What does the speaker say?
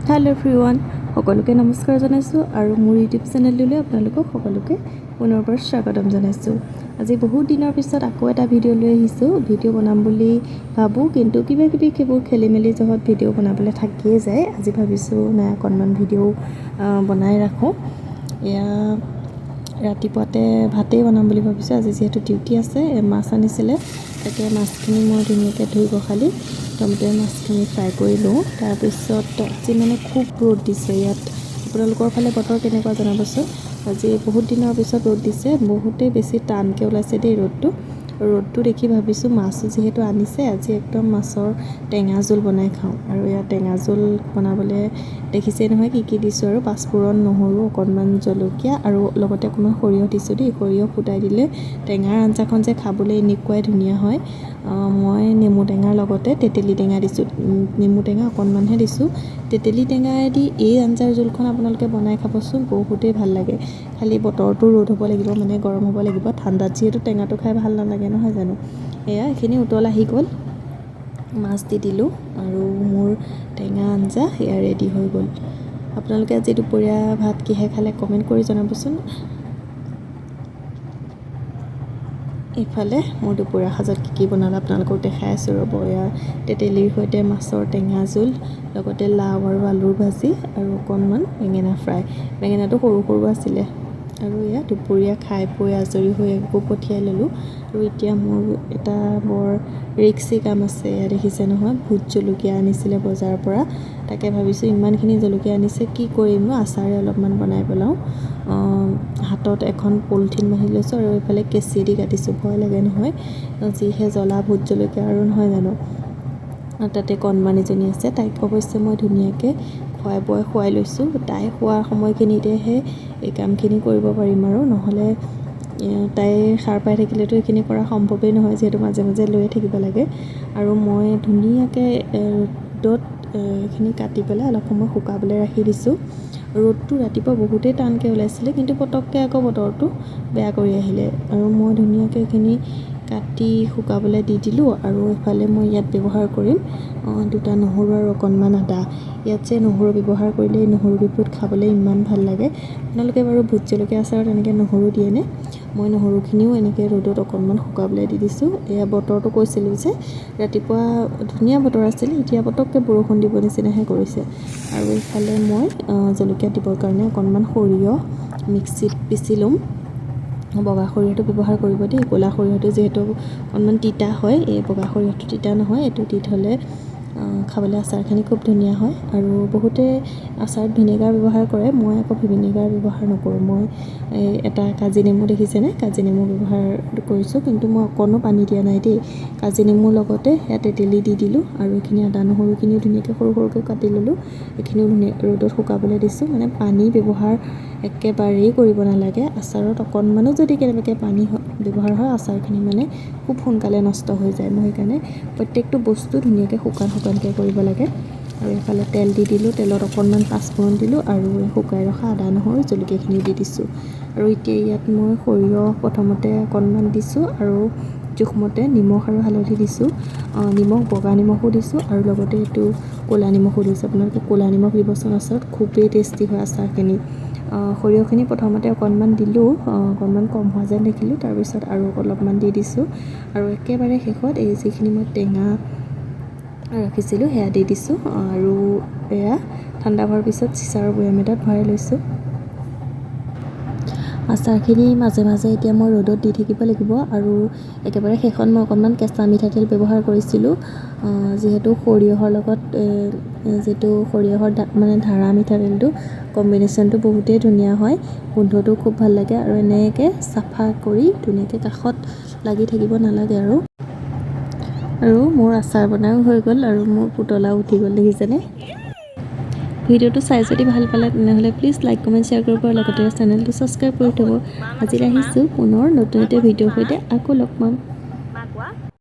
Hello everyone সকলোকে নমস্কাৰ জনাইছো আৰু মোৰ ইউটিউব চেনেললৈ আপোনালোকক সকলোকে পুনৰবাৰ স্বাগতম জনাইছো। আজি বহুত দিনৰ পিছত আকৌ এটা ভিডিঅ' লৈ আহিছো। ভিডিঅ' বনাম বুলি ভাবো কিন্তু কিবা কিবি কেবোৰ খেলিমেলি জহত ভিডিঅ' বনাবলৈ থাকিয়ে যায়। আজি ভাবিছো না অকণমান ভিডিঅ' বনাই ৰাখো। এয়া ৰাতিপুৱাতে ভাতেই বনাম বুলি ভাবিছো। আজি যেহেতু ডিউটি আছে মাছ আনিছিলে তাকে মাছখিনি মই ধুনীয়াকৈ ধুই পখালি টমেটো মাছখিনি ফ্ৰাই কৰি লওঁ। তাৰপিছত আজি মানে খুব ৰ'দ দিছে ইয়াত। আপোনালোকৰ ফালে বতৰ কেনেকুৱা জনাবচোন। আজি বহুত দিনৰ পিছত ৰ'দ দিছে, বহুতেই বেছি টানকৈ ওলাইছে দেই ৰ'দটো দেখি ভাবিছোঁ মাছ যিহেতু আনিছে আজি একদম মাছৰ টেঙা জোল বনাই খাওঁ। আৰু ইয়াত টেঙা জোল বনাবলৈ দেখিছেই নহয় কি কি দিছোঁ, আৰু পাঁচফোৰণ, নহৰু, অকণমান জলকীয়া আৰু লগতে অকণমান সৰিয়হ দিছোঁ দেই। সৰিয়হ ফুটাই দিলে টেঙাৰ আঞ্জাখন যে খাবলৈ এনেকুৱাই ধুনীয়া হয়। মই নেমু টেঙাৰ লগতে তেতেলী টেঙা দিছোঁ। নেমু টেঙা অকণমানহে দিছোঁ। তেতেলী টেঙায়েদি এই আঞ্জাৰ জোলখন আপোনালোকে বনাই খাবচোন, বহুতেই ভাল লাগে। খালি বতৰটো ৰ'দ হ'ব লাগিব, মানে গৰম হ'ব লাগিব। ঠাণ্ডাত যিহেতু টেঙাটো খাই ভাল নালাগে নহয় জানো। এয়া এইখিনি উতল আহি গ'ল, মাছ দি দিলোঁ আৰু মোৰ টেঙা আঞ্জা এয়া ৰেডি হৈ গ'ল। আপোনালোকে আজি দুপৰীয়া ভাত কিহে খালে কমেণ্ট কৰি জনাবচোন। এইফালে মোৰ দুপৰীয়া সাজত কি বনালে আপোনালোকক দেখাই আছোঁ ৰ'ব। এয়া তেতেলীৰ সৈতে মাছৰ টেঙা জোল, লগতে লাও আৰু আলুৰ ভাজি আৰু অকণমান বেঙেনা ফ্ৰাই। বেঙেনাটো সৰু সৰু আছিলে। আৰু এয়া দুপৰীয়া খাই বৈ আজৰি হৈ আকৌ পঠিয়াই ল'লোঁ। আৰু এতিয়া মোৰ এটা বৰ ৰিক্সি কাম আছে। এয়া দেখিছে নহয়, ভোট জলকীয়া আনিছিলে বজাৰৰ পৰা। তাকে ভাবিছোঁ ইমানখিনি জলকীয়া আনিছে কি কৰিমনো, আচাৰে অলপমান বনাই পেলাওঁ। হাতত এখন পলিথিন বান্ধি লৈছোঁ আৰু এইফালে কেঁচি দি কাটিছোঁ, ভয় লাগে নহয় যিহে জ্বলা ভোট জলকীয়া আৰু নহয় জানো। তাতে কণমানিজনী আছে, তাইক অৱশ্যে মই ধুনীয়াকৈ খুৱাই লৈছোঁ। তাই খোৱাৰ সময়খিনিতেহে এই কামখিনি কৰিব পাৰিম, আৰু নহ'লে তাই সাৰ পাই থাকিলেতো এইখিনি কৰা সম্ভৱেই নহয়, যিহেতু মাজে মাজে লৈয়ে থাকিব লাগে। আৰু মই ধুনীয়াকৈ ৰ'দত এইখিনি কাটি পেলাই অলপ সময় শুকাবলৈ ৰাখি দিছোঁ। ৰ'দটো ৰাতিপুৱা বহুতেই টানকৈ ওলাইছিলে কিন্তু পটককৈ আকৌ বতৰটো বেয়া কৰি আহিলে। আৰু মই ধুনীয়াকৈ এইখিনি কাটি শুকাবলৈ দি দিলোঁ। আৰু এফালে মই ইয়াত ব্যৱহাৰ কৰিম দুটা নহৰু আৰু অকণমান আদা। ইয়াত যে নহৰু ব্যৱহাৰ কৰিলে এই নহৰু বিধ খাবলৈ ইমান ভাল লাগে। আপোনালোকে বাৰু ভোট জলকীয়া আচাৰত এনেকৈ নহৰু দিয়েনে? মই নহৰুখিনিও এনেকৈ ৰ'দত অকণমান শুকাবলৈ দি দিছোঁ। এয়া বতৰটো কৈছিলোঁ যে ৰাতিপুৱা ধুনীয়া বতৰ আছিলে, এতিয়া পটককৈ বৰষুণ দিব নিচিনাহে কৰিছে। আৰু এইফালে মই জলকীয়া দিবৰ কাৰণে অকণমান সৰিয়হ মিক্সিত পিচি ল'ম। বগা সৰিয়হটো ব্যৱহাৰ কৰিব দেই, ক'লা সৰিয়হটো যিহেতু অকণমান তিতা হয়। এই বগা সৰিয়হটো তিতা নহয়, এইটো দি থ'লে খাবলৈ আচাৰখিনি খুব ধুনীয়া হয়। আৰু বহুতে আচাৰত ভিনেগাৰ ব্যৱহাৰ কৰে, মই আকৌ ভিনেগাৰ ব্যৱহাৰ নকৰোঁ। মই এটা কাজি নেমু দেখিছেনে, কাজি নেমু ব্যৱহাৰ কৰিছোঁ, কিন্তু মই অকণো পানী দিয়া নাই দেই। কাজি নেমুৰ লগতে সেয়া তেতেলী দি দিলোঁ আৰু এইখিনি আদা নহৰুখিনিও ধুনীয়াকৈ সৰু সৰুকৈ কাটি ল'লোঁ। এইখিনিও ৰ'দত শুকাবলৈ দিছোঁ। মানে পানী ব্যৱহাৰ একেবাৰেই কৰিব নালাগে আচাৰত। অকণমানো যদি কেনেবাকৈ পানী ব্যৱহাৰ হয় আচাৰখিনি মানে খুব সোনকালে নষ্ট হৈ যায়। মই সেইকাৰণে প্ৰত্যেকটো বস্তু ধুনীয়াকৈ শুকানকৈ কৰিব লাগে। আৰু এইফালে তেল দি দিলোঁ, তেলত অকণমান পাঁচফোৰণ দিলোঁ আৰু শুকাই ৰখা আদা নহৰু জলকীয়াখিনি দি দিছোঁ। আৰু এতিয়া ইয়াত মই সৰিয়হ প্ৰথমতে অকণমান দিছোঁ আৰু জোখমতে নিমখ আৰু হালধি দিছোঁ। নিমখ বগা নিমখো দিছোঁ আৰু লগতে এইটো ক'লা নিমখো দিছোঁ। আপোনালোকে ক'লা নিমখ দিবচোন, আচাৰত খুবেই টেষ্টি হয় আচাৰখিনি। সৰিয়হখিনি প্ৰথমতে অকণমান দিলোঁ, অকণমান কম হোৱা যেন দেখিলোঁ, তাৰপিছত আৰু অলপমান দি দিছোঁ। আৰু একেবাৰে শেষত এই যিখিনি মই টেঙা ৰাখিছিলোঁ সেয়া দি দিছোঁ। আৰু এয়া ঠাণ্ডা হোৱাৰ পিছত চিচাৰৰ বৈয়াম এটাত ভৰাই লৈছোঁ। আচাৰখিনি মাজে মাজে এতিয়া মই ৰ'দত দি থাকিব লাগিব। আৰু একেবাৰে শেষত মই অকণমান কেঁচা মিঠাতেল ব্যৱহাৰ কৰিছিলোঁ, যিহেতু সৰিয়হৰ লগত যিটো সৰিয়হৰ মানে ধাৰা মিঠাতেলটো কম্বিনেশ্যনটো বহুতেই ধুনীয়া হয়, গোন্ধটো খুব ভাল লাগে। আৰু এনেকৈ চাফা কৰি ধুনীয়াকৈ কাষত লাগি থাকিব নালাগে। আৰু মোৰ আচাৰ বনাও হৈ গ'ল আৰু মোৰ পুতলাও উঠি গ'ল, দেখিছেনে। ভিডিঅ'টো চাই যদি ভাল পালে তেনেহ'লে প্লিজ লাইক কমেণ্ট শ্বেয়াৰ কৰিব আৰু লগতে চেনেলটো ছাবস্ক্ৰাইব কৰি থ'ব। আজি আহিছোঁ পুনৰ নতুন এটা ভিডিঅ'ৰ সৈতে, আকৌ লগ পাম।